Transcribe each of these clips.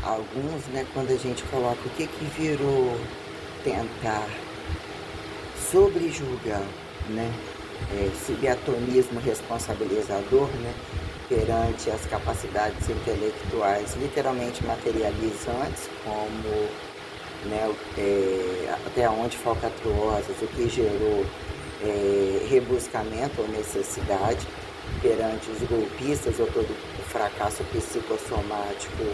alguns, né, quando a gente coloca o que virou tentar sobrejulgar, né, subiatomismo responsabilizador, né, perante as capacidades intelectuais literalmente materializantes, como, né, até onde falcatruosas, o que gerou rebuscamento ou necessidade perante os golpistas ou todo o fracasso psicossomático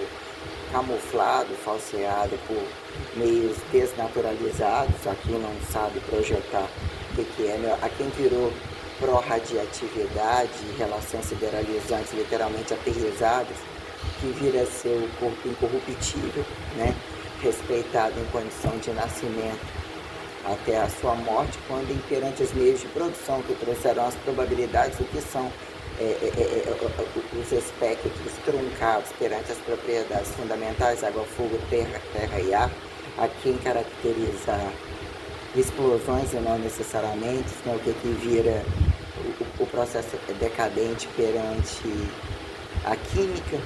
camuflado, falseado por meios desnaturalizados, a quem não sabe projetar o que é, né? A quem virou pró-radiatividade, relações sideralizantes literalmente aterrizadas, que vira seu corpo incorruptível, né? Respeitado em condição de nascimento até a sua morte, quando perante os meios de produção que trouxeram as probabilidades, o que são os espectros truncados perante as propriedades fundamentais, água, fogo, terra e ar, a quem caracterizar explosões e não necessariamente, né, o que vira o processo decadente perante a química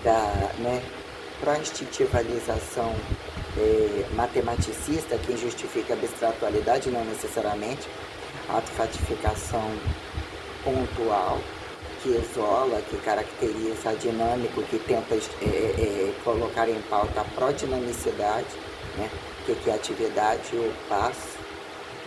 da, né, proinstintivalização matematicista, que justifica a abstratualidade, não necessariamente a autofatificação pontual, que isola, que caracteriza a dinâmica, que tenta colocar em pauta a prodinamicidade, né, que é a atividade ou passo,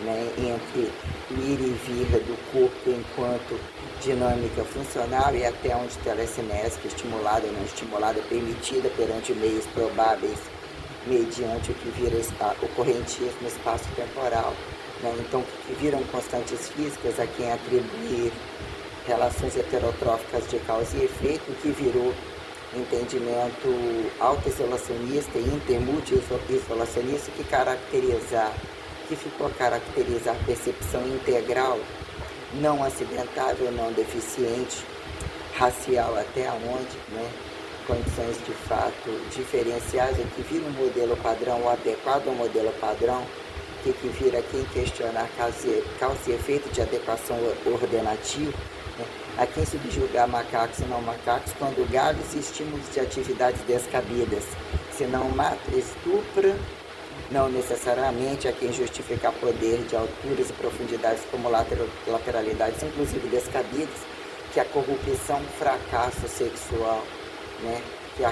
né, entre o ir e vir do corpo enquanto dinâmica funcional e até onde telecinésica, estimulada ou não estimulada, permitida perante meios probáveis, mediante o que vira o correntismo espaço-temporal, né? Então, que viram constantes físicas a quem atribuir relações heterotróficas de causa e efeito, o que virou entendimento auto-isolacionista e intermulti-isolacionista, que ficou a caracterizar percepção integral, não acidentável, não deficiente, racial até onde, né? Condições de fato diferenciais, o que vira um modelo padrão ou adequado ao modelo padrão, que vira quem questionar causa e efeito de adequação ordenativa, né? A quem subjugar macacos e não macacos, quando galhos e estímulos de atividades descabidas, se não mata, estupra, não necessariamente a quem justificar poder de alturas e profundidades como lateralidades, inclusive descabidas, que a corrupção, fracasso sexual, né, que a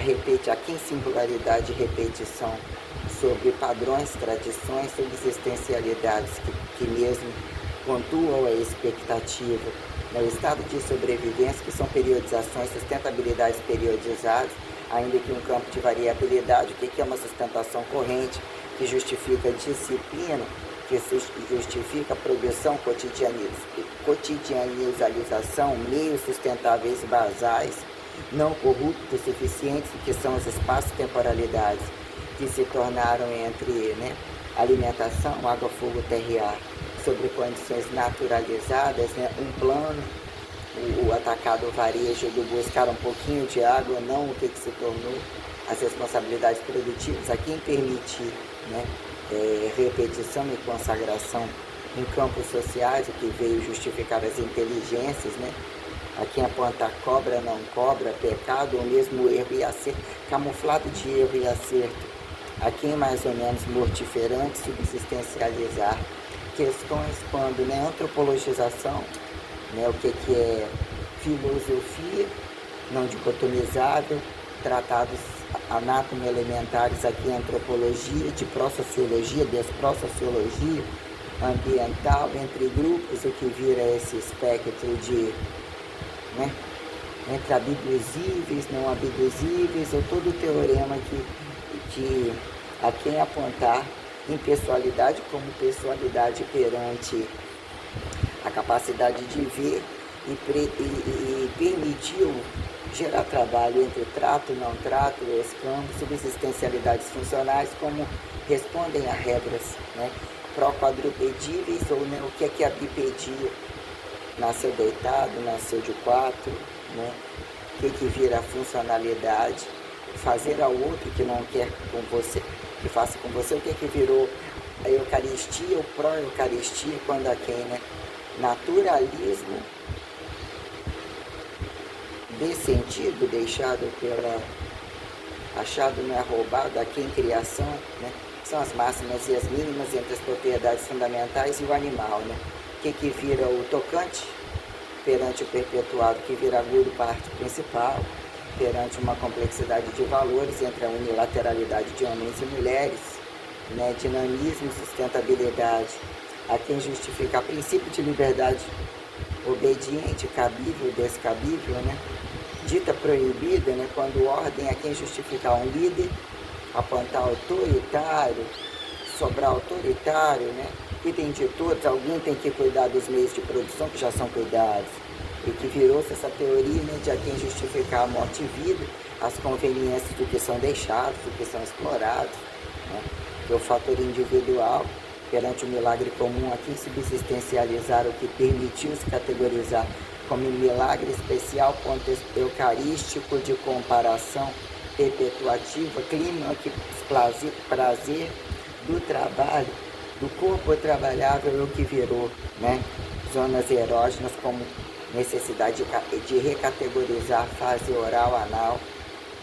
quem singularidade e repetição sobre padrões, tradições, subsistencialidades que mesmo pontuam a expectativa, né, o estado de sobrevivência, que são periodizações, sustentabilidades periodizadas, ainda que um campo de variabilidade. O que é uma sustentação corrente? Que justifica disciplina, que justifica produção, cotidianização, meios sustentáveis basais, não corruptos suficientes, que são os espaços-temporalidades, que se tornaram entre, né, alimentação, água, fogo, terra e ar, sobre condições naturalizadas, né, um plano, o atacado varejo do buscar um pouquinho de água, não o que se tornou as responsabilidades produtivas, a quem permitir, né, repetição e consagração em campos sociais, o que veio justificar as inteligências, né, a quem aponta cobra, não cobra, pecado, ou mesmo erro e acerto, camuflado de erro e acerto, a quem mais ou menos mortiferante subsistencializar questões quando, né, antropologização, né, o que é filosofia não dicotomizável, tratados anatomo-elementares, aqui antropologia, de pró-sociologia, despró-sociologia, ambiental, entre grupos, o que vira esse espectro de, né, entre abduzíveis, não abduzíveis, ou todo o teorema que a quem apontar impessoalidade como pessoalidade perante a capacidade de ver e permitiu gerar trabalho entre trato, não trato, escambo, subsistencialidades funcionais, como respondem a regras, né, pró-quadrupedíveis, ou, né, o que é a bipedia? Nasceu deitado, nasceu de quatro, né, o que vira a funcionalidade? Fazer ao outro que não quer com você, que faça com você, o que virou a Eucaristia, o pró-Eucaristia, quando a quem, né, naturalismo de sentido deixado achado não é roubado, a quem criação, né? São as máximas e as mínimas entre as propriedades fundamentais e o animal, né? Que vira o tocante perante o perpetuado, que vira agudo parte principal, perante uma complexidade de valores entre a unilateralidade de homens e mulheres, né? Dinamismo, sustentabilidade, a quem justifica princípio de liberdade obediente, cabível, descabível, né? Dita proibida, né? Quando ordem a quem justificar um líder, apontar autoritário, sobrar autoritário, né? Item de todos, alguém tem que cuidar dos meios de produção que já são cuidados. E que virou-se essa teoria, né, de a quem justificar a morte e vida, as conveniências do que são deixados, do que são explorados, né? Que o fator individual, perante o milagre comum, a quem subsistencializar o que permitiu se categorizar como milagre especial, ponto eucarístico de comparação perpetuativa, clima que prazer do trabalho, do corpo trabalhável é o que virou, né? Zonas erógenas como necessidade de recategorizar fase oral, anal,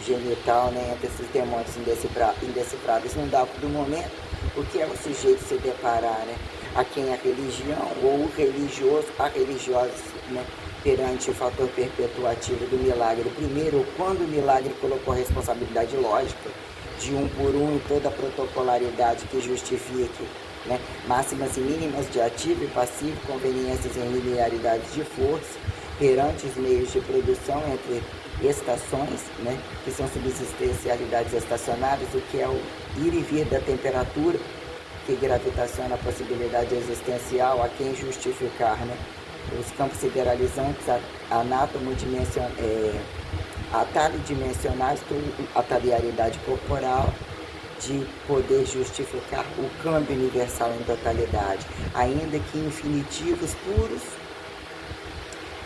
genital, né? Entre esses demônios indecifráveis. Não dá do momento o que é o sujeito se deparar, né? A quem a religião ou o religioso, a religiosa, né? Perante o fator perpetuativo do milagre. Primeiro, quando o milagre colocou a responsabilidade lógica de um por um e toda a protocolaridade que justifique, né, máximas e mínimas de ativo e passivo, conveniências e linearidades de força, perante os meios de produção entre estações, né, que são subsistencialidades estacionárias, o que é o ir e vir da temperatura, que gravitaciona a possibilidade existencial, a quem justificar, né? Os campos sideralizantes, atalho dimensionais, a taliaridade corporal, de poder justificar o câmbio universal em totalidade, ainda que infinitivos puros,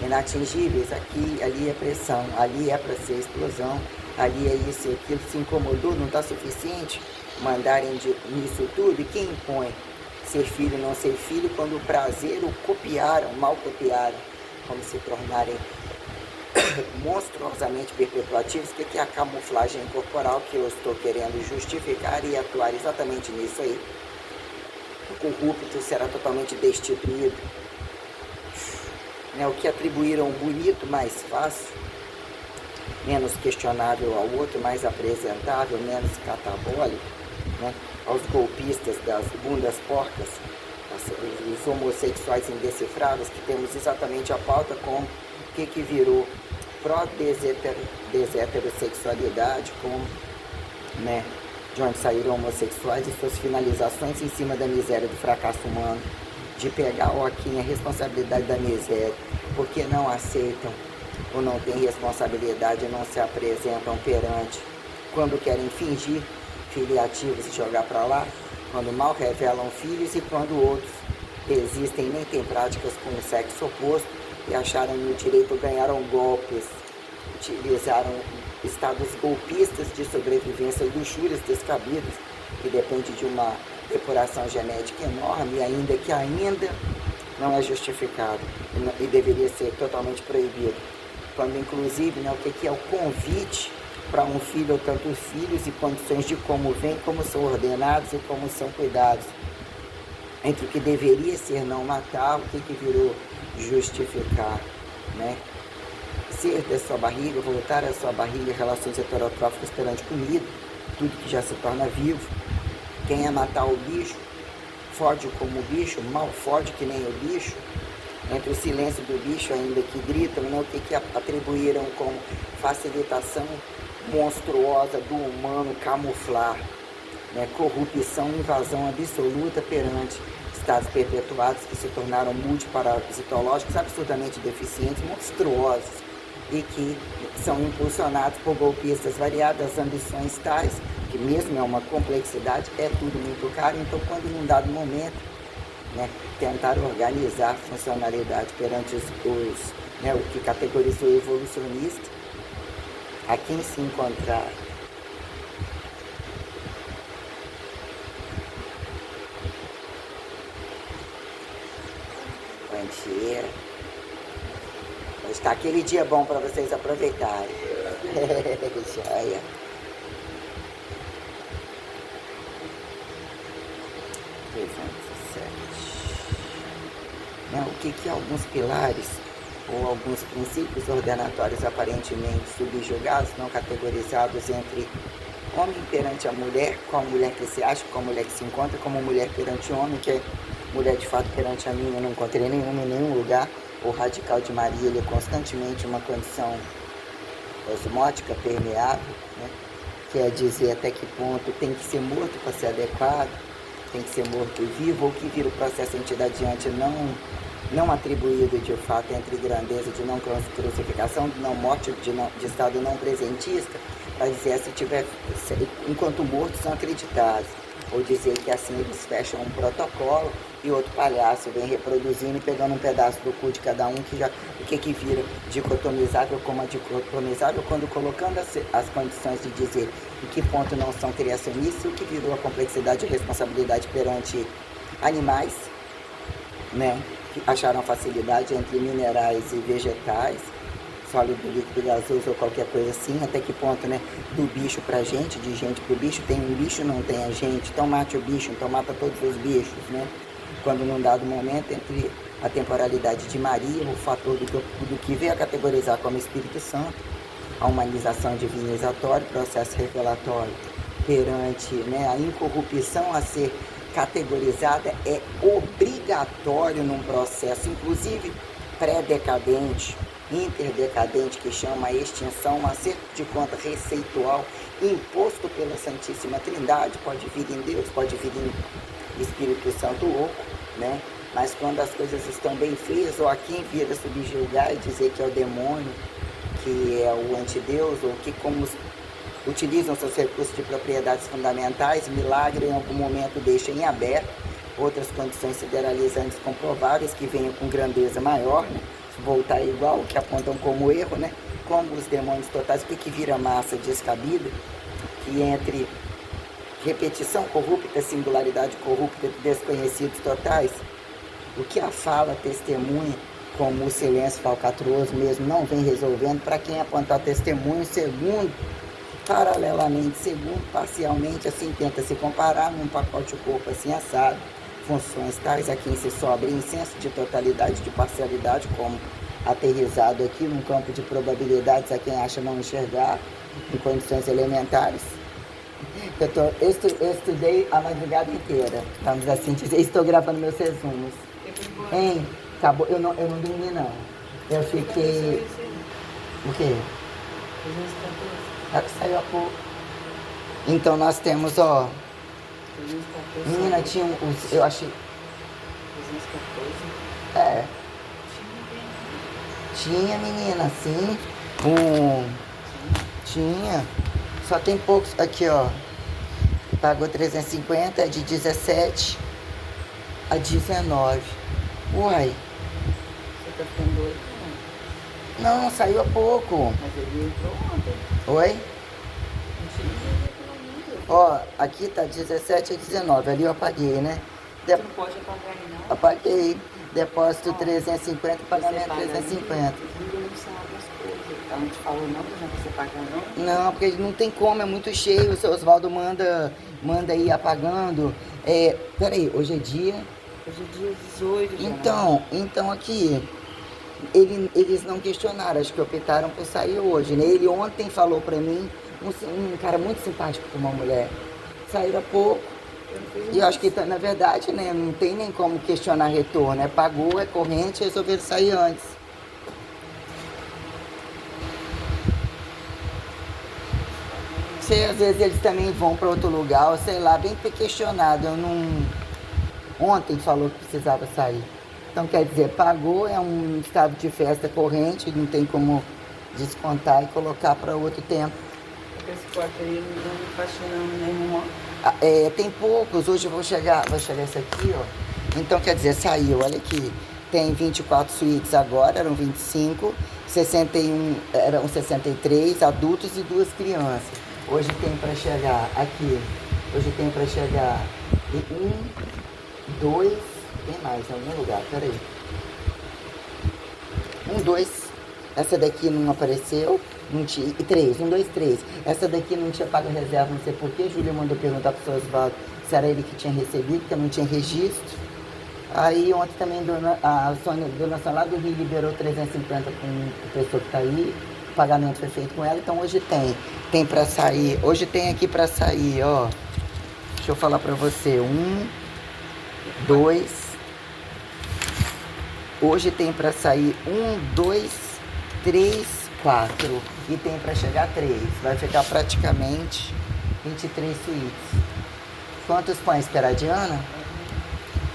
inatingíveis, aqui, ali é pressão, ali é para ser explosão, ali é isso e aquilo, se incomodou, não está suficiente, mandarem nisso tudo, e quem impõe ser filho e não ser filho, quando o prazer o copiaram, mal copiaram, como se tornarem monstruosamente perpetuativos, que é a camuflagem corporal que eu estou querendo justificar e atuar exatamente nisso aí. O corrupto será totalmente destituído, né? O que atribuíram bonito, mais fácil, menos questionável ao outro, mais apresentável, menos catabólico, né? Aos golpistas das bundas porcas, os homossexuais indecifráveis, que temos exatamente a pauta como o que virou pró-deseterossexualidade, como, né, de onde saíram homossexuais e suas finalizações em cima da miséria do fracasso humano, de pegar o aqui a responsabilidade da miséria, porque não aceitam ou não têm responsabilidade e não se apresentam perante, quando querem fingir filiativos e jogar para lá, quando mal revelam filhos e quando outros existem nem têm práticas com o sexo oposto e acharam no direito, ganharam golpes, utilizaram estados golpistas de sobrevivência e luxúrias descabidas, que depende de uma depuração genética enorme, ainda que ainda não é justificado e deveria ser totalmente proibido. Quando inclusive, né, o que é o convite para um filho ou tantos filhos e condições de como vem, como são ordenados e como são cuidados. Entre o que deveria ser não matar, o que virou justificar, né? Ser da sua barriga, voltar à sua barriga, relações heterotróficas perante comida, tudo que já se torna vivo. Quem é matar o bicho, fode como o bicho, mal fode que nem o bicho. Entre o silêncio do bicho, ainda que gritam, né, o que atribuíram como facilitação monstruosa do humano camuflar, né, corrupção, invasão absoluta perante estados perpetuados que se tornaram multiparasitológicos, absurdamente deficientes, monstruosos, e que são impulsionados por golpistas variadas, ambições tais, que mesmo é uma complexidade, é tudo muito caro. Então, quando num dado momento, né, tentar organizar funcionalidade perante né, o que categorizou o evolucionista, a quem se encontrar quantia, está aquele dia bom para vocês aproveitarem. Joia. que alguns pilares ou alguns princípios ordenatórios aparentemente subjugados, não categorizados entre homem perante a mulher, qual mulher que se acha, qual mulher que se encontra, como mulher perante o homem, que é mulher de fato perante a mim, eu não encontrei nenhuma em nenhum lugar. O radical de Maria, ele é constantemente uma condição osmótica, permeável, né? Quer dizer até que ponto tem que ser morto para ser adequado, tem que ser morto e vivo, ou que vira o processo entidadiante não atribuído de fato entre grandeza de não crucificação, de não morte, de estado não presentista, para dizer se tiver, enquanto mortos são acreditados, ou dizer que assim eles fecham um protocolo e outro palhaço vem reproduzindo e pegando um pedaço do cu de cada um, que já, o que vira dicotomizável como dicotomizável, quando colocando as condições de dizer em que ponto não são criacionistas, o que virou a complexidade e responsabilidade perante animais, né, que acharam facilidade entre minerais e vegetais, sólido, líquido, gasoso ou qualquer coisa assim, até que ponto, né, do bicho pra gente, de gente pro bicho, tem um bicho, não tem a gente, então mate o bicho, então mata todos os bichos, né, quando num dado momento, entre a temporalidade de Maria, o fator do que veio a categorizar como Espírito Santo, a humanização divinizatória, processo revelatório, perante, né, a incorrupção a ser categorizada, é obrigatório num processo, inclusive pré-decadente, interdecadente, que chama a extinção, um acerto de conta receitual imposto pela Santíssima Trindade, pode vir em Deus, pode vir em Espírito Santo louco, né? Mas quando as coisas estão bem feias, ou a quem vira subjugar e dizer que é o demônio, que é o antideus, ou que como utilizam seus recursos de propriedades fundamentais, milagre em algum momento deixa em aberto, outras condições sideralizantes comprováveis que venham com grandeza maior, né? Voltar igual, que apontam como erro, né? Como os demônios totais, o que vira massa descabida, que entre repetição corrupta, singularidade corrupta, desconhecidos totais, o que a fala testemunha, como o silêncio falcatruoso mesmo não vem resolvendo, para quem apontar testemunho, segundo, paralelamente, segundo, parcialmente, assim tenta se comparar num pacote o corpo assim assado, funções tais a quem se sobra em senso de totalidade, de parcialidade, como aterrizado aqui num campo de probabilidades a quem acha não enxergar, em condições elementares. Eu estudei a madrugada inteira, vamos assim dizer, estou gravando meus resumos. Hein? Acabou, eu não dormi não. Eu fiquei. O quê? Saiu há pouco. Então nós temos, ó. Menina, tinha eu achei. É. Tinha, menina, sim. Tinha. Só tem poucos. Aqui, ó. Pagou 350, é de 17 a 19. Uai. Você tá ficando doido? Não, saiu há pouco. Mas ele entrou ontem. Oi? Não. Ó, aqui tá 17 a 19. Ali eu apaguei, né? Você não pode apagar aí, não? Apaguei. Depósito 350, pagamento 350. Ninguém sabe as coisas. Ela não te falou não, já que você paga não? Não, porque não tem como, é muito cheio. O seu Oswaldo manda ir apagando. Peraí, hoje é dia... Hoje é dia 18 de Então aqui, eles não questionaram, acho que optaram por sair hoje, né? Ele ontem falou pra mim, um cara muito simpático com uma mulher, saíram há pouco. E eu acho que, na verdade, né, não tem nem como questionar retorno, né? Pagou, é corrente, resolveram sair antes. Às vezes eles também vão para outro lugar, ou sei lá, bem questionado. Eu não... Ontem falou que precisava sair. Então, quer dizer, pagou, é um estado de festa corrente, não tem como descontar e colocar para outro tempo. Porque esse quarto aí não faz nenhum. Tem poucos, hoje vou chegar esse aqui, ó. Então, quer dizer, saiu, olha aqui. Tem 24 suítes agora, eram 25, 61, eram 63 adultos e 2 crianças. Hoje tem para chegar aqui, hoje tem para chegar 1, 2, tem mais em algum lugar, peraí. 1, 2, essa daqui não apareceu, não tinha, e 3, 1, 2, 3. Essa daqui não tinha pago reserva, não sei porquê. Júlia mandou perguntar pro seu Oswaldo se era ele que tinha recebido, porque eu não tinha registro. Aí ontem também a Sônia, donação lá do Rio, liberou 350 com a pessoa que está aí. O pagamento foi feito com ela, então hoje tem para sair. Hoje tem aqui para sair, ó. Deixa eu falar para você. 2. Hoje tem para sair 2, 3, 4. E tem para chegar 3. Vai ficar praticamente 23 suítes. Quantos pães espera, Diana?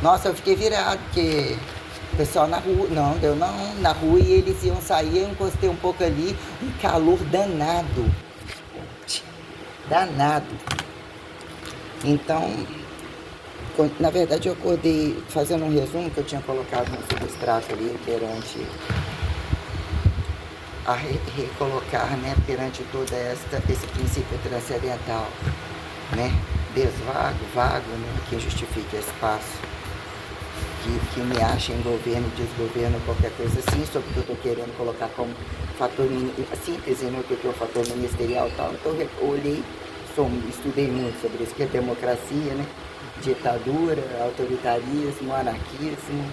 Nossa, eu fiquei virado, porque o pessoal na rua, na rua, e eles iam sair, eu encostei um pouco ali, um calor danado. Danado. Então, na verdade eu acordei fazendo um resumo que eu tinha colocado no substrato ali perante a recolocar, né, perante todo esse princípio transcendental, né, desvago, vago, né, que justifique espaço, que me acha em governo, desgoverno, qualquer coisa assim, sobre o que eu estou querendo colocar como fator, síntese, né, o que é o fator ministerial e tal. Então eu olhei, estudei muito sobre isso, que é democracia, né, ditadura, autoritarismo, anarquismo,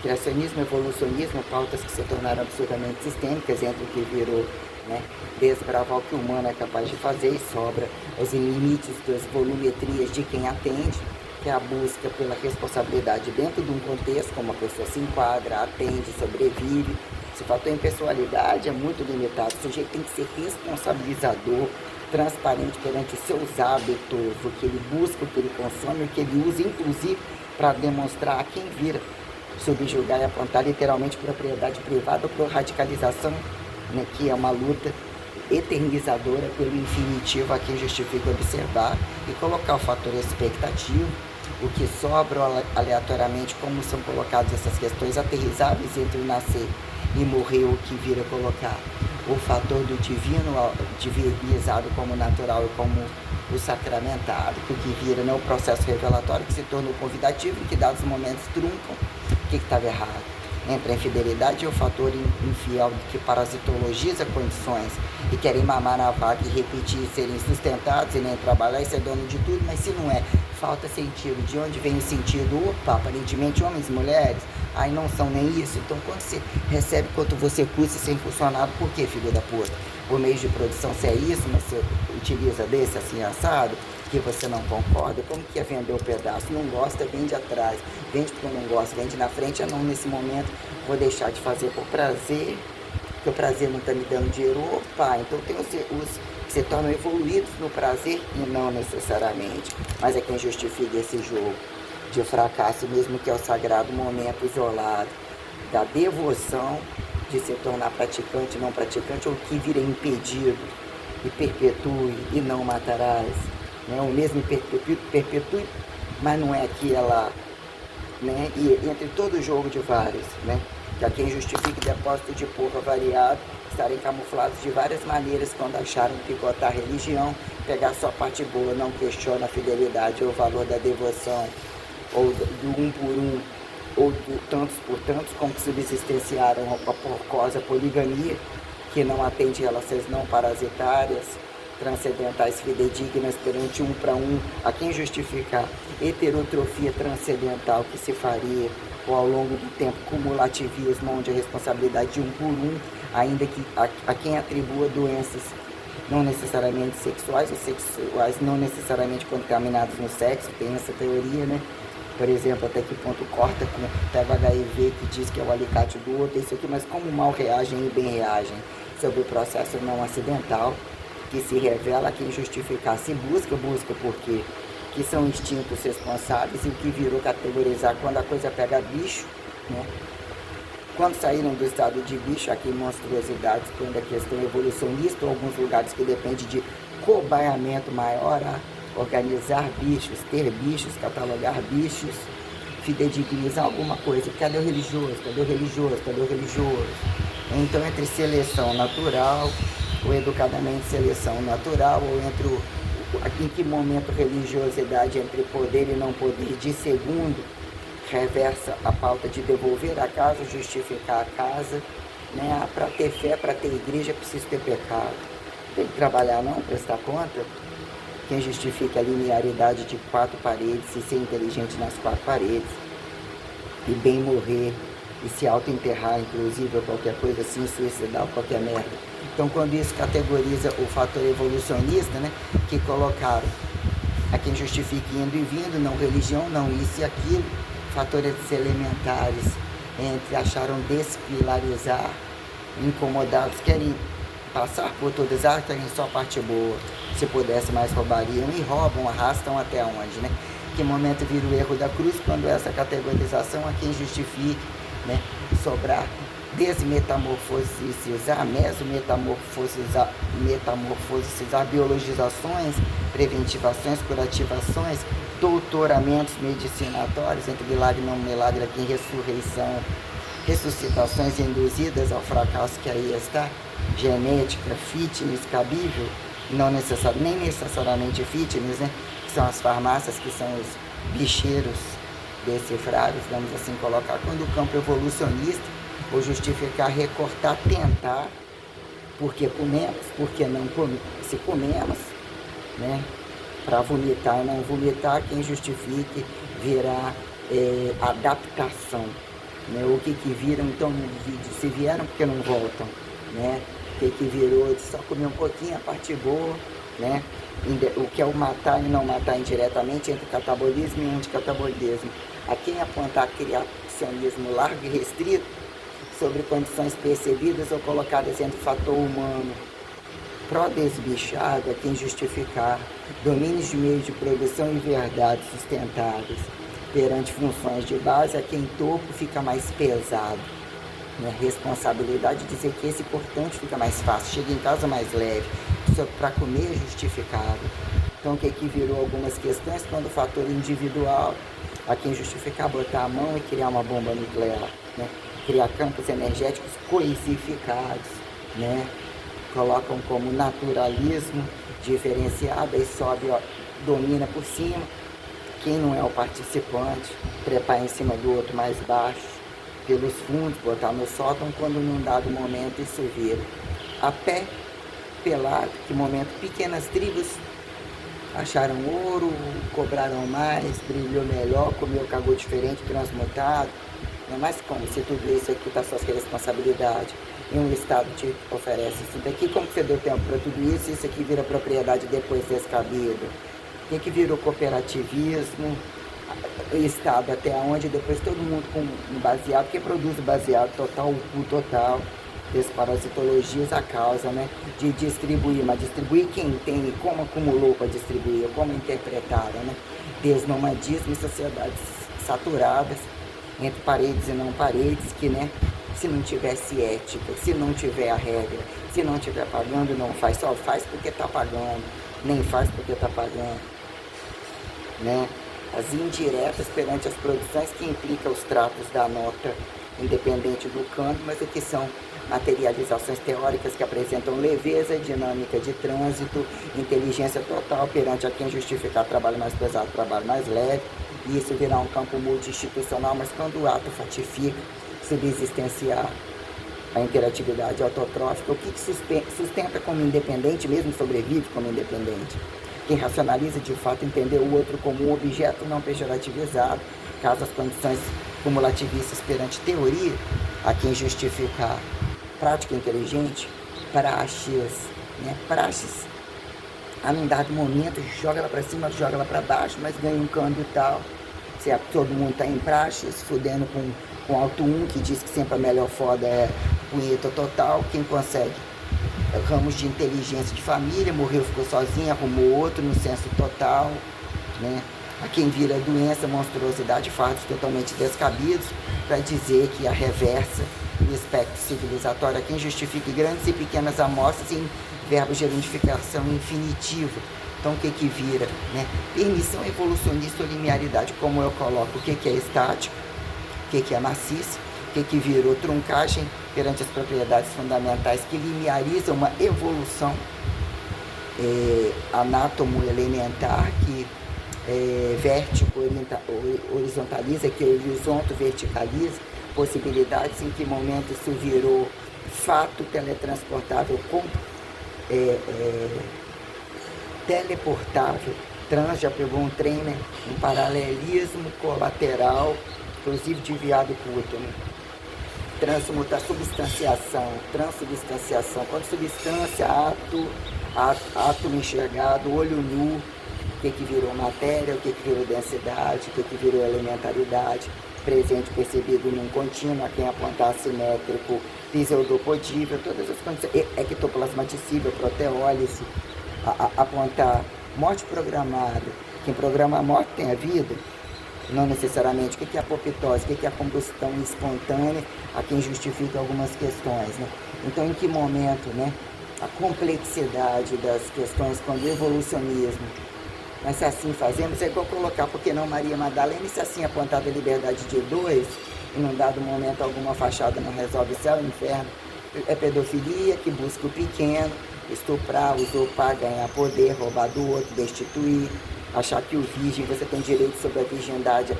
criacionismo, evolucionismo, pautas que se tornaram absolutamente sistêmicas, entre o que virou, né, desbravar o que o humano é capaz de fazer e sobra os limites das volumetrias de quem atende, que é a busca pela responsabilidade dentro de um contexto, como a pessoa se enquadra, atende, sobrevive. Esse fator impessoalidade é muito limitado. O sujeito tem que ser responsabilizador, transparente perante os seus hábitos, o que ele busca, o que ele consome, o que ele usa, inclusive para demonstrar a quem vira, subjugar e apontar literalmente propriedade privada ou por radicalização, né, que é uma luta eternizadora pelo infinitivo a quem justifica observar e colocar o fator expectativo, o que sobra aleatoriamente, como são colocadas essas questões aterrizáveis entre o nascer e morrer, o que vira colocar o fator do divino divinizado como natural e como o sacramentado, o que vira, né, o processo revelatório que se torna o convidativo e que dados momentos truncam o que estava errado. Entre a infidelidade e o fator infiel que parasitologiza condições e querem mamar na vaca e repetir e serem sustentados e nem trabalhar e ser dono de tudo, mas se não é, falta sentido. De onde vem o sentido? Opa, aparentemente homens e mulheres, aí não são nem isso. Então quando você recebe quanto você custa sem funcionado, por que, filho da puta? Por meio de produção, se é isso, mas você utiliza desse assim assado, que você não concorda, como que é vender o pedaço? Não gosta, vende atrás, vende porque eu não gosto, vende na frente, eu não, nesse momento vou deixar de fazer por prazer, porque o prazer não está me dando dinheiro. Opa, então tem os que se tornam evoluídos no prazer e não necessariamente, mas é quem justifica esse jogo de fracasso, mesmo que é o sagrado momento isolado da devoção, de se tornar praticante, não praticante, ou que vira impedido e perpetue e não matarás. Né? O mesmo perpetue, mas não é aquela, né? E entre todo jogo de vários, né? Que a quem justifique depósito de porra variado, estarem camuflados de várias maneiras quando acharam picotar a religião, pegar sua parte boa, não questiona a fidelidade ou o valor da devoção, ou do um por um, ou do tantos por tantos, como que subsistenciaram a porcosa poligamia, que não atende relações não parasitárias, transcendentais fidedignas perante um para um, a quem justificar heterotrofia transcendental que se faria, ou ao longo do tempo cumulativismo, onde a responsabilidade de um por um, ainda que a quem atribua doenças não necessariamente sexuais ou sexuais não necessariamente contaminadas no sexo, tem essa teoria, né? Por exemplo, até que ponto corta, pega o HIV que diz que é o alicate do outro, isso aqui, mas como mal reagem e bem reagem sobre o processo não acidental, que se revela a quem justificar, se busca porque que são instintos responsáveis e o que virou categorizar quando a coisa pega bicho, né? Quando saíram do estado de bicho, aqui monstruosidades, quando a questão evolucionista, ou alguns lugares que depende de cobaiamento maior, organizar bichos, ter bichos, catalogar bichos, fidedignizar alguma coisa. Cadê o religioso? Cadê o religioso? Cadê o religioso? Então, entre seleção natural, ou educadamente seleção natural, ou entre em que momento religiosidade entre poder e não poder, de segundo, reversa a pauta de devolver a casa, justificar a casa, né? Para ter fé, para ter igreja, é preciso ter pecado. Tem que trabalhar não, prestar conta. quem justifica a linearidade de 4 paredes e ser inteligente nas 4 paredes, e bem morrer, e se auto-enterrar, inclusive, ou qualquer coisa assim, suicidar, ou qualquer merda. Então, quando isso categoriza o fator evolucionista, né, que colocaram a quem justifica indo e vindo, não religião, não isso e aquilo, fatores elementares, acharam despilarizar, incomodados, querem passar por todas as áreas, querem só a parte boa, se pudesse mais roubariam e roubam, arrastam até onde, né? Que momento vira o erro da cruz quando essa categorização a quem justifique, né, sobrar desmetamorfosizar, mesometamorfosizar, metamorfosizar, biologizações, preventivações, curativações, doutoramentos medicinatórios, entre milagre e não milagre, aqui em ressurreição, ressuscitações induzidas ao fracasso que aí está, genética, fitness cabível, não nem necessariamente fitness, né, que são as farmácias, que são os bicheiros decifrados, vamos assim colocar, quando o campo evolucionista, ou justificar, recortar, tentar, porque comemos, porque não comemos, se comemos, né, para vomitar e não vomitar, quem justifique virá adaptação, né, o que viram, então no vídeo, se vieram porque não voltam, né, o que virou, só comer um pouquinho, a parte boa, né, o que é o matar e não matar indiretamente, entre catabolismo e anticatabolismo, a quem apontar criacionismo largo e restrito, sobre condições percebidas ou colocadas entre fator humano, pró-desbichado, a quem justificar, domínios de meios de produção e verdades sustentáveis, perante funções de base, a quem topo fica mais pesado, né? Responsabilidade de dizer que esse importante fica mais fácil, chega em casa mais leve, só para comer é justificável. Então o que virou algumas questões quando o fator individual, a quem justificar botar a mão e criar uma bomba nuclear, né? Criar campos energéticos coisificados, né? Colocam como naturalismo diferenciado e sobe, ó, domina por cima. Quem não é o participante, trepar em cima do outro mais baixo, pelos fundos, botar no sótão, quando num dado momento isso vira. A pé, pelado, que momento pequenas tribos acharam ouro, cobraram mais, brilhou melhor, comeu, cagou diferente, transmutado. Mas como se tudo isso aqui está suas responsabilidades e um Estado te oferece isso daqui, como que você deu tempo para tudo isso? Isso aqui vira propriedade depois descabido. O que virou cooperativismo? O Estado até onde depois todo mundo com um baseado, que produz o baseado total, o cu total, desparasitologias a causa, né, de distribuir, mas distribuir quem tem e como acumulou para distribuir, como interpretaram, né, desnomadismo e sociedades saturadas, entre paredes e não paredes, que, né, se não tivesse ética, se não tiver a regra, se não tiver pagando, não faz, só faz porque está pagando, nem faz porque está pagando, né? As indiretas perante as produções que implicam os tratos da nota, independente do câmbio, mas o que são materializações teóricas que apresentam leveza, dinâmica de trânsito, inteligência total perante a quem justificar trabalho mais pesado, trabalho mais leve, e isso virá um campo multi-institucional, mas quando o ato fatifica, subsistenciar a interatividade autotrófica, o que sustenta como independente, mesmo sobrevive como independente? Quem racionaliza de fato entender o outro como um objeto não pejorativizado, caso as condições cumulativistas perante teoria, a quem justificar prática inteligente, praxes, né? Praxes, a num dado momento, joga ela para cima, joga ela para baixo, mas ganha um câmbio tal. Se todo mundo está em praxes, fudendo com alto 1, que diz que sempre a melhor foda é punheta total, quem consegue ramos de inteligência de família, morreu, ficou sozinho, arrumou outro no senso total, né? A quem vira doença, monstruosidade, fardos totalmente descabidos, para dizer que a reversa, o espectro civilizatório, a quem justifique grandes e pequenas amostras em verbos de identificação infinitiva. Então o que vira, né? Permissão evolucionista ou linearidade, como eu coloco, o que é estático, o que é maciça, o que virou truncagem perante as propriedades fundamentais que linearizam uma evolução anátomo-elementar, que horizontaliza, que horizonte verticaliza, possibilidades em que momento isso virou fato teletransportável com teleportável. Trans já pegou um trem, né? Um paralelismo colateral, inclusive desviado curto, né? Transmutar, substanciação, transubstanciação. Quando substância, átomo enxergado, olho nu, o que virou matéria, o que virou densidade, o que virou elementaridade, presente percebido num contínuo, a quem apontar simétrico, pseudopodível, todas as condições, ectoplasmaticível, proteólise, apontar morte programada, quem programa a morte tem a vida, não necessariamente. O que é a apoptose, o que é a combustão espontânea, a quem justifica algumas questões, né? Então, em que momento, né, a complexidade das questões, quando o evolucionismo, mas se assim fazemos, é igual colocar, por que não Maria Madalena, e se assim apontada a liberdade de dois, e num dado momento alguma fachada não resolve céu e inferno, é pedofilia que busca o pequeno, estuprar, usurpar, ganhar poder, roubar do outro, destituir, achar que o virgem, você tem direito sobre a virgindade,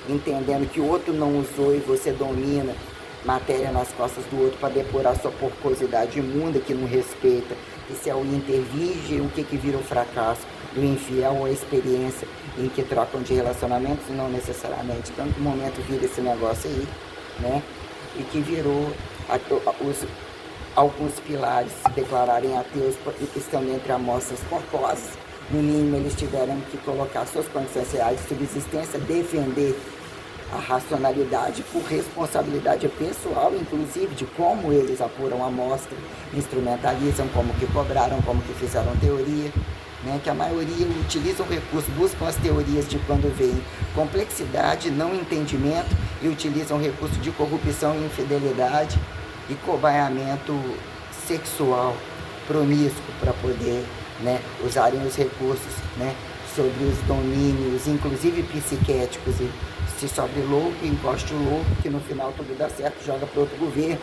entendendo que o outro não usou e você domina matéria nas costas do outro para depurar sua porcosidade imunda que não respeita. Isso é o intervirgem, o que vira o fracasso do infiel ou a experiência em que trocam de relacionamentos, não necessariamente. Então, que momento vira esse negócio aí, né? E que virou alguns pilares se declararem ateus estando entre amostras corposas. No mínimo, eles tiveram que colocar suas condições reais de subsistência, defender a racionalidade por responsabilidade pessoal, inclusive, de como eles apuram a amostra, instrumentalizam, como que cobraram, como que fizeram teoria, né? Que a maioria utilizam recursos, buscam as teorias de quando veem complexidade, não entendimento, e utilizam recursos de corrupção e infidelidade e cobaiamento sexual promíscuo para poder, né, usarem os recursos, né, sobre os domínios, inclusive psiquéticos, e se sobre louco, encoste o louco, que no final tudo dá certo, joga para outro governo,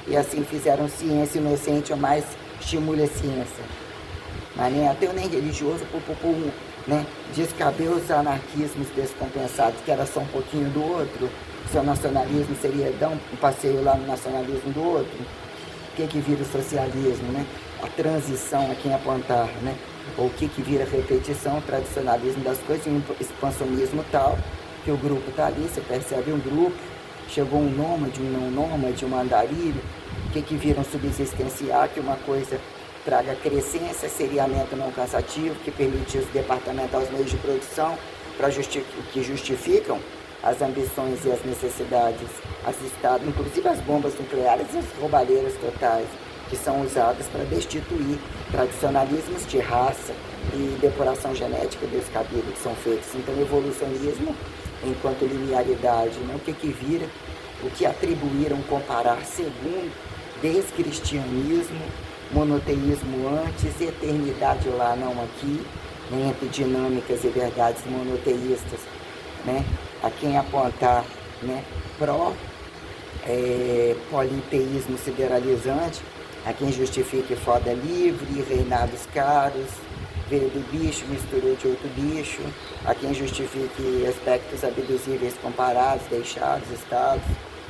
e assim fizeram ciência inocente, mais estimula a ciência. Mas nem ateu nem religioso, né, descabeia os anarquismos descompensados, que era só um pouquinho do outro. Seu nacionalismo seria dar um passeio lá no nacionalismo do outro. O que vira o socialismo, né? A transição a quem apontar, né? Ou o que vira repetição, o tradicionalismo das coisas, e um expansionismo tal, que o grupo está ali, você percebe um grupo, chegou um nômade, um não nômade, um andarilho, o que vira um subsistenciar, que uma coisa traga crescência, seriamento não cansativo, que permite os departamentos aos meios de produção, que justificam as ambições e as necessidades assistadas, inclusive as bombas nucleares e as roubalheiras totais, que são usadas para destituir tradicionalismos de raça e depuração genética dos cabidos que são feitos. Então, evolucionismo enquanto linearidade, né? O que vira, o que atribuíram comparar segundo descristianismo, monoteísmo antes, eternidade lá, não aqui, né? Entre dinâmicas e verdades monoteístas, né? A quem apontar, né, politeísmo sideralizante, a quem justifique foda livre, reinados caros, veio do bicho, misturou de outro bicho, a quem justifique aspectos abduzíveis comparados, deixados, estados,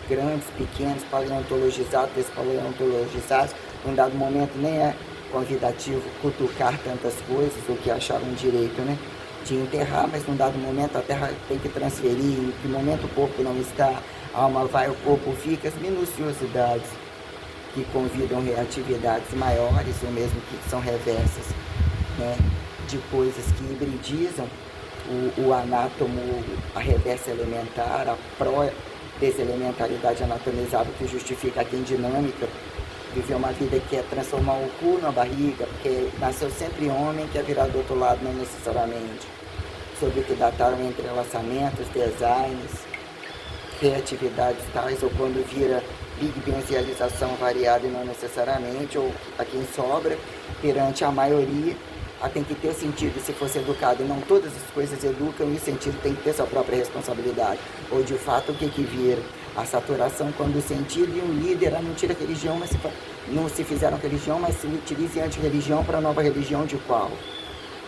grandes, pequenos, paleontologizados, despaleontologizados, num dado momento nem é convidativo cutucar tantas coisas, o que acharam direito, né? De enterrar, mas num dado momento a terra tem que transferir, em que momento o corpo não está, a alma vai, o corpo fica, as minuciosidades que convidam reatividades maiores, ou mesmo que são reversas, né, de coisas que hibridizam o anátomo, a reversa elementar, a pró-deselementaridade anatomizada, que justifica aqui em dinâmica, viver uma vida que é transformar o cu na barriga, porque nasceu sempre homem, quer virar do outro lado, não necessariamente. Sobre o que dataram entrelaçamentos, designs, criatividades tais, ou quando vira big benzialização variada e não necessariamente, ou a quem sobra, perante a maioria, tem que ter o sentido, se fosse educado, não todas as coisas educam, e o sentido tem que ter sua própria responsabilidade. Ou de fato, o que vira? A saturação, quando o sentido e um líder não tira religião, mas não se fizeram religião, mas se utilize anti-religião para nova religião de qual?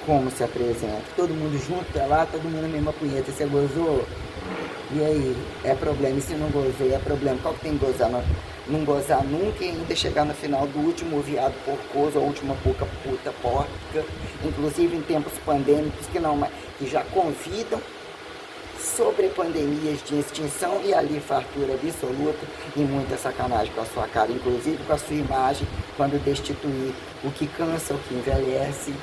como se apresenta. Todo mundo junto, é lá, todo mundo na mesma punheta. Você gozou? E aí? É problema. E se não gozou, é problema. Qual que tem que gozar? Não gozar nunca e ainda chegar no final do último viado porcoso, a última puta porca, inclusive em tempos pandêmicos que já convidam sobre pandemias de extinção e ali fartura absoluta e muita sacanagem com a sua cara, inclusive com a sua imagem, quando destituir o que cansa, o que envelhece,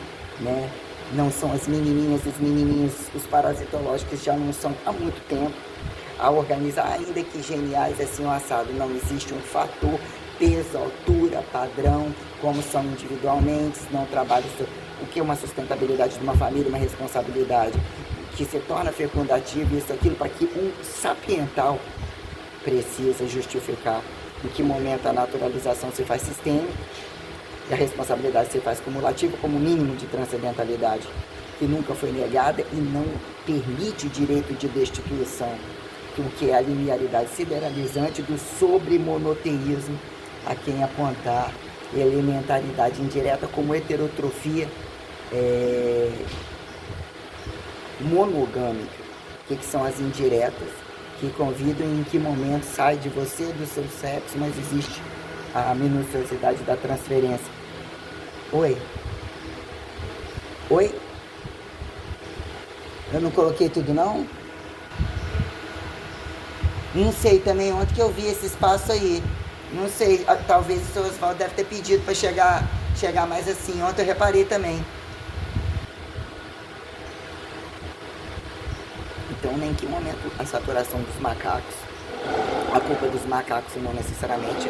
né? Não são as menininhas, os menininhos, os parasitológicos já não são há muito tempo a organizar, ainda que geniais assim o assado, não existe um fator peso, altura, padrão, como são individualmente, não trabalham o que é uma sustentabilidade de uma família, uma responsabilidade que se torna fecundativo, isso, aquilo, para que um sapiental precisa justificar em que momento a naturalização se faz sistêmica e a responsabilidade se faz cumulativa como mínimo de transcendentalidade, que nunca foi negada e não permite direito de destituição, o que é a linearidade sideralizante do sobremonoteísmo a quem apontar elementaridade indireta como heterotrofia monogâmica. O que são as indiretas? Que convidam em que momento sai de você, do seu sexo, mas existe a minuciosidade da transferência. Oi? Oi? Eu não coloquei tudo não? Não sei também onde que eu vi esse espaço aí. Não sei, talvez o seu Oswaldo deve ter pedido para chegar mais assim. Ontem eu reparei também. Então, nem em que momento a saturação dos macacos, a culpa dos macacos não necessariamente,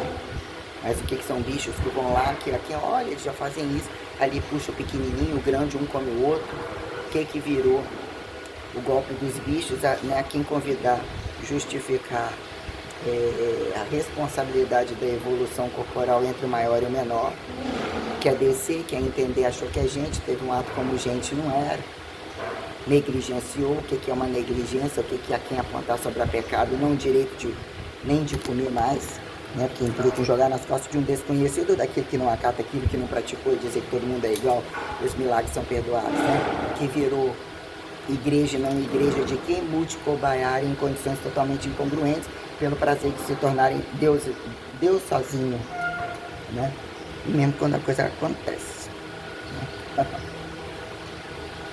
mas o que são bichos que vão lá, que aqui, olha, eles já fazem isso, ali puxa o pequenininho, o grande, um come o outro. O que virou o golpe dos bichos, né? Quem convidar, justificar a responsabilidade da evolução corporal entre o maior e o menor, quer descer, quer entender, achou que a gente teve um ato como gente, não era. Negligenciou, o que é uma negligência, o que é a quem apontar sobre a pecado, não o direito nem de comer mais, né? Porque implica jogar nas costas de um desconhecido, daquele que não acata aquilo, que não praticou, e dizer que todo mundo é igual, os milagres são perdoados, né? Que virou igreja e não igreja de quem multicobaiar em condições totalmente incongruentes, pelo prazer de se tornarem Deus sozinho, né? E mesmo quando a coisa acontece, né?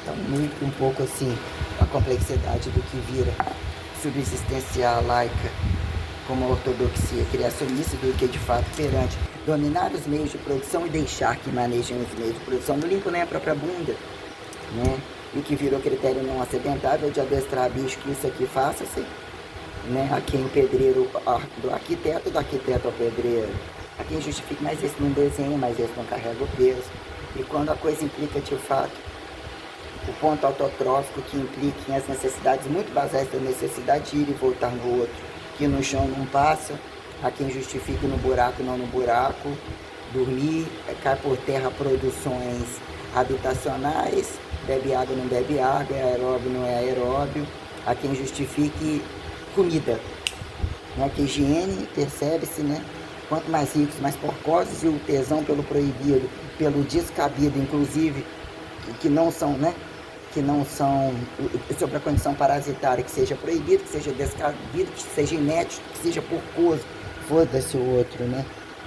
Então, muito um pouco assim, a complexidade do que vira subsistencial laica, como a ortodoxia criacionista, do que de fato perante dominar os meios de produção e deixar que manejem os meios de produção, não limpo nem a própria bunda, né? E que virou critério não acidentável de adestrar bicho, que isso aqui faça-se, né? A quem pedreiro, do arquiteto ao pedreiro, a quem justifica, mas esse não desenha, mas esse não carrega o peso. E quando a coisa implica de fato o ponto autotrófico, que implica em as necessidades muito basais da necessidade de ir e voltar no outro, que no chão não passa, a quem justifica no buraco, não no buraco, dormir, cai por terra produções habitacionais, bebe água, não bebe água, é aeróbio, não é aeróbio, a quem justifique comida, né? Que higiene, percebe-se, né? Quanto mais ricos, mais porcosos, e o tesão pelo proibido, pelo descabido, inclusive, que não são, né? Que não são, sobre a condição parasitária, que seja proibido, que seja descabido, que seja inédito, que seja porcoso, foda-se o outro, né?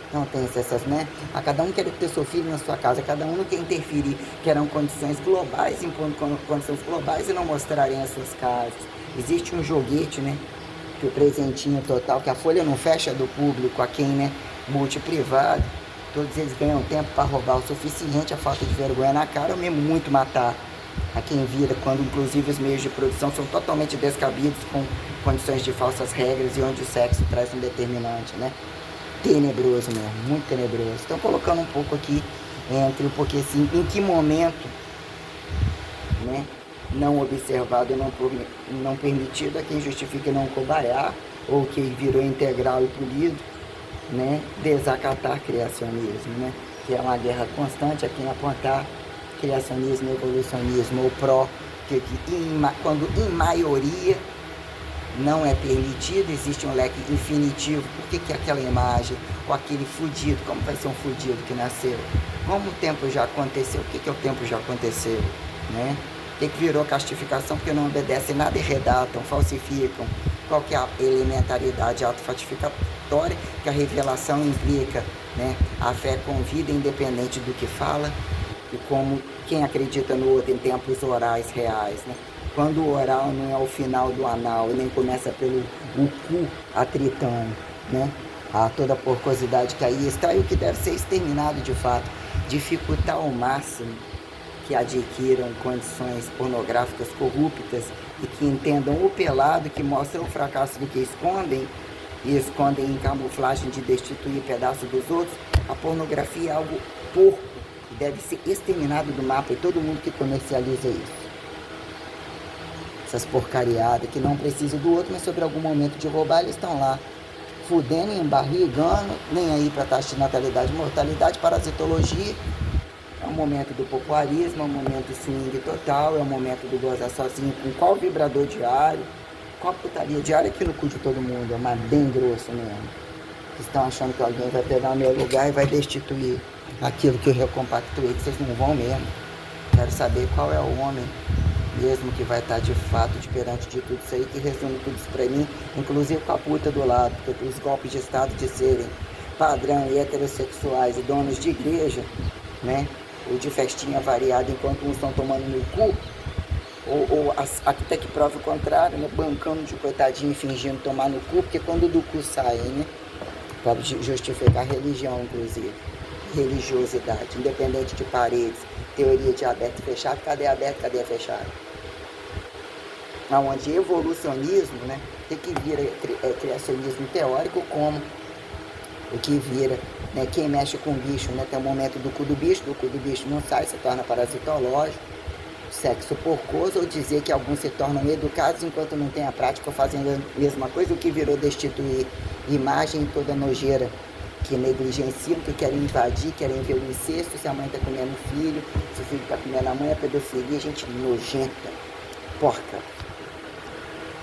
Então tem essas, né? A cada um quer ter seu filho na sua casa, cada um não quer interferir, querem condições globais, impondo condições globais e não mostrarem as suas casas. Existe um joguete, né? Que o presentinho total, que a folha não fecha do público, a quem, né? Multiprivado, todos eles ganham tempo para roubar o suficiente, a falta de vergonha na cara, ou mesmo muito matar a quem vira, quando inclusive os meios de produção são totalmente descabidos, com condições de falsas regras e onde o sexo traz um determinante, né? Tenebroso mesmo, muito tenebroso. Então colocando um pouco aqui entre o porquê assim, em que momento, né, não observado, não permitido, a quem justifica não cobaiar, ou que virou integral e polido, né, desacatar criacionismo, né, que é uma guerra constante a quem apontar criacionismo, evolucionismo, ou pró, quando em maioria não é permitido, existe um leque infinitivo. Por que aquela imagem, ou aquele fudido, como vai ser um fudido que nasceu? Como o tempo já aconteceu, o que o tempo já aconteceu? né? O que virou castificação? Porque não obedecem nada e redatam, falsificam. Qual que é a elementaridade autofatificatória que a revelação implica, né? A fé convida independente do que fala, e como quem acredita no outro em tempos orais reais, né? Quando o oral não é o final do anal, nem começa pelo o cu atritando, né? A toda a porcosidade que aí está e o que deve ser exterminado de fato, dificultar ao máximo que adquiram condições pornográficas corruptas e que entendam o pelado, que mostram o fracasso do que escondem e escondem em camuflagem de destituir pedaços dos outros. A pornografia é algo porco e deve ser exterminado do mapa, e todo mundo que comercializa isso. Essas porcariadas que não precisam do outro, mas sobre algum momento de roubar, eles estão lá fudendo, embarrigando, nem aí para taxa de natalidade, mortalidade, parasitologia. É o momento do popularismo, é o momento do swing total, é o momento do gozar sozinho com qual vibrador diário, qual putaria diária aqui no cu de todo mundo, é mas bem grosso mesmo. Vocês estão achando que alguém vai pegar o meu lugar e vai destituir aquilo que eu recompactuei, que vocês não vão mesmo. Quero saber qual é o homem mesmo que vai estar de fato perante de tudo isso aí, que resume tudo isso pra mim, inclusive com a puta do lado, porque os golpes de estado de serem padrão e heterossexuais e donos de igreja, né? Ou de festinha variada enquanto uns estão tomando no cu, ou até que prova o contrário, né? Bancando de coitadinho e fingindo tomar no cu, porque quando do cu sai, né? Para justificar a religião, inclusive, religiosidade, independente de paredes, teoria de aberto e fechado, cadê aberto, cadê fechado? Onde evolucionismo, né? Tem que vira criacionismo teórico, como o que vira, né? Quem mexe com o bicho, né? Tem o momento do cu do bicho não sai, se torna parasitológico, sexo porcoso, ou dizer que alguns se tornam educados enquanto não tem a prática fazendo a mesma coisa, o que virou destituir imagem e toda nojeira que negligenciam, que querem invadir, querem ver o incesto, se a mãe está comendo o filho, se o filho está comendo a mãe, é pedofilia, gente nojenta, porca.